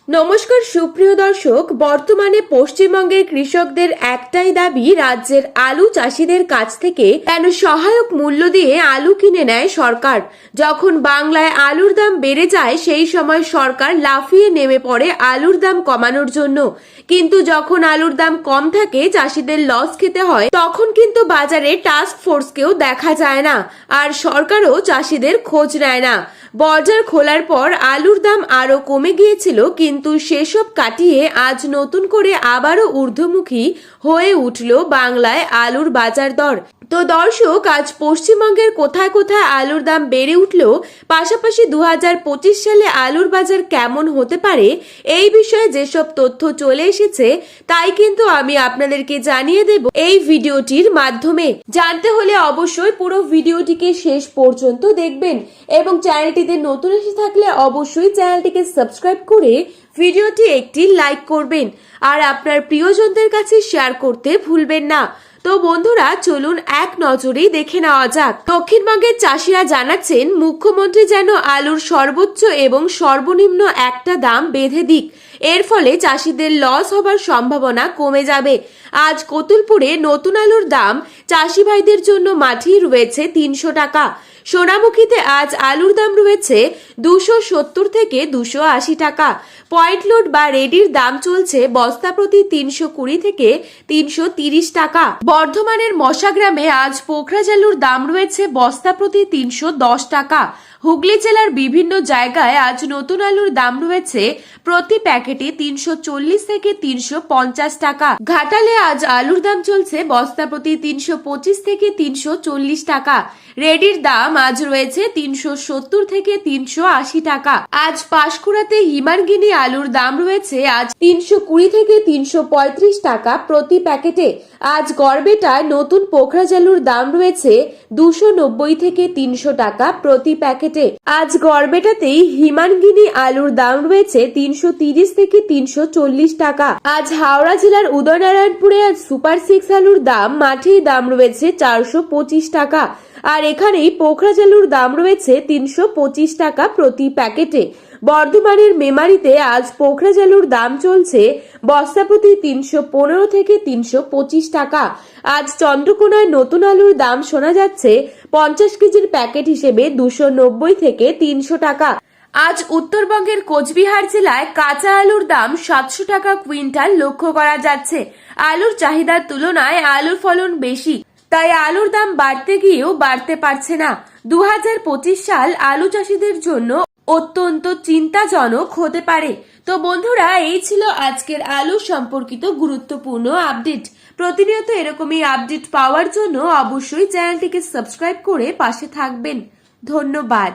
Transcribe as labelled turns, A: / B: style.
A: নমস্কার সুপ্রিয় দর্শক, বর্তমানে পশ্চিমবঙ্গের কৃষকদের একটাই দাবি, রাজ্যের আলু চাষিদের কাছ থেকে কেন সহায়ক মূল্য দিয়ে আলু কিনে নেয় সরকার। যখন বাংলায় আলুর দাম বেড়ে যায় সেই সময় সরকার লাফিয়ে নেমে পড়ে আলুর দাম কমানোর জন্য, কিন্তু যখন আলুর দাম কম থাকে চাষিদের লস খেতে হয় তখন কিন্তু বাজারে টাস্ক ফোর্সকেও দেখা যায় না, আর সরকারও চাষিদের খোঁজ নেয় না। বর্ডার খোলার পর আলুর দাম আরো কমে গিয়েছিল, কিন্তু সেসব কাটিয়ে আজ নতুন করে আবারও ঊর্ধ্বমুখী হয়ে উঠল বাংলায় আলুর বাজার দর। তো দর্শক, আজ পশ্চিমবঙ্গের কোথায় কোথায় আলুর দাম বেড়ে উঠল, পাশাপাশি 2025 সালে আলুর বাজার কেমন হতে পারে, এই বিষয়ে যেসব তথ্য চলে এসেছে তাই কিন্তু আমি আপনাদেরকে জানিয়ে দেব এই ভিডিওটির মাধ্যমে। জানতে হলে অবশ্যই পুরো ভিডিওটিকে শেষ পর্যন্ত দেখবেন এবং চ্যানেলটিতে নতুন এসে থাকলে অবশ্যই চ্যানেলটিকে সাবস্ক্রাইব করে ভিডিওটি একটি লাইক করবেন আর আপনার প্রিয়জনদের কাছে শেয়ার করতে ভুলবেন না। তো বন্ধুরা, চলুন এক নজরেই দেখে নেওয়া যাক। দক্ষিণবঙ্গের চাষিরা জানাচ্ছেন, মুখ্যমন্ত্রী যেন আলুর সর্বোচ্চ এবং সর্বনিম্ন একটা দাম বেঁধে দিক, এর ফলে চাষিদের লস হবার সম্ভাবনা কমে যাবে। আজ কতুলপুরে নতুন আলুর দাম চাষি ভাইদের জন্য মাঠেই রয়েছে 300 টাকা। সোনামুখীতে আজ আলুর দাম রয়েছে 270 থেকে 280 টাকা। পয়েন্ট লোড বা রেডির দাম চলছে বস্তা প্রতি 320 থেকে 330 টাকা। বর্ধমানের মশাগ্রামে আজ পোখরাজ আলুর দাম রয়েছে বস্তা প্রতি 310 টাকা। হুগলি জেলার বিভিন্ন জায়গায় আজ নতুন আলুর দাম রয়েছে প্রতি প্যাকেটে 340 থেকে 350 টাকা। ঘাটালে আজ আলুর দাম চলছে বস্তা প্রতি 325 থেকে 340 টাকা। রেডির দাম আজ রয়েছে 370 থেকে 380 টাকা। আজ পাঁশকুড়াতে হিমানগিনি আলুর দাম রয়েছে আজ 320 থেকে 335 টাকা প্রতি প্যাকেটে। আজ গড়বেটায় নতুন পোখরাজ আলুর দাম রয়েছে 290 থেকে 300 টাকা প্রতি প্যাকেটে। আজ গড়বেটাতেই হিমানগিনি আলুর দাম রয়েছে 330 থেকে 340 টাকা। আজ হাওড়া জেলার উদয়নারায়ণপুরে আজ সুপার 6 আলুর দাম মাঠেই দাম রয়েছে 425 টাকা, আর এখানেই পোখরাজ আলুর দাম রয়েছে 325 টাকা প্রতি প্যাকেটে। বর্ধমানের মেমারিতে আজ পোখরাজ আলুর দাম চলছে বস্তা প্রতি 315 থেকে 325 টাকা। আজ চন্দ্রকোনায় নতুন আলুর দাম শোনা যাচ্ছে 50 কেজির প্যাকেট হিসেবে 290 থেকে 300 টাকা। আজ উত্তরবঙ্গের কোচবিহার জেলায় কাঁচা আলুর দাম 700 টাকা কুইন্টাল লক্ষ্য করা যাচ্ছে। আলুর চাহিদার তুলনায় আলুর ফলন বেশি, তাই আলুর দাম বাড়তে গিয়েও বাড়তে পারছে না। 2025 সাল আলু চাষিদের জন্য অত্যন্ত চিন্তাজনক হতে পারে। তো বন্ধুরা, এই ছিল আজকের আলু সম্পর্কিত গুরুত্বপূর্ণ আপডেট। প্রতিনিয়ত এরকমই আপডেট পাওয়ার জন্য অবশ্যই চ্যানেলটিকে সাবস্ক্রাইব করে পাশে থাকবেন। ধন্যবাদ।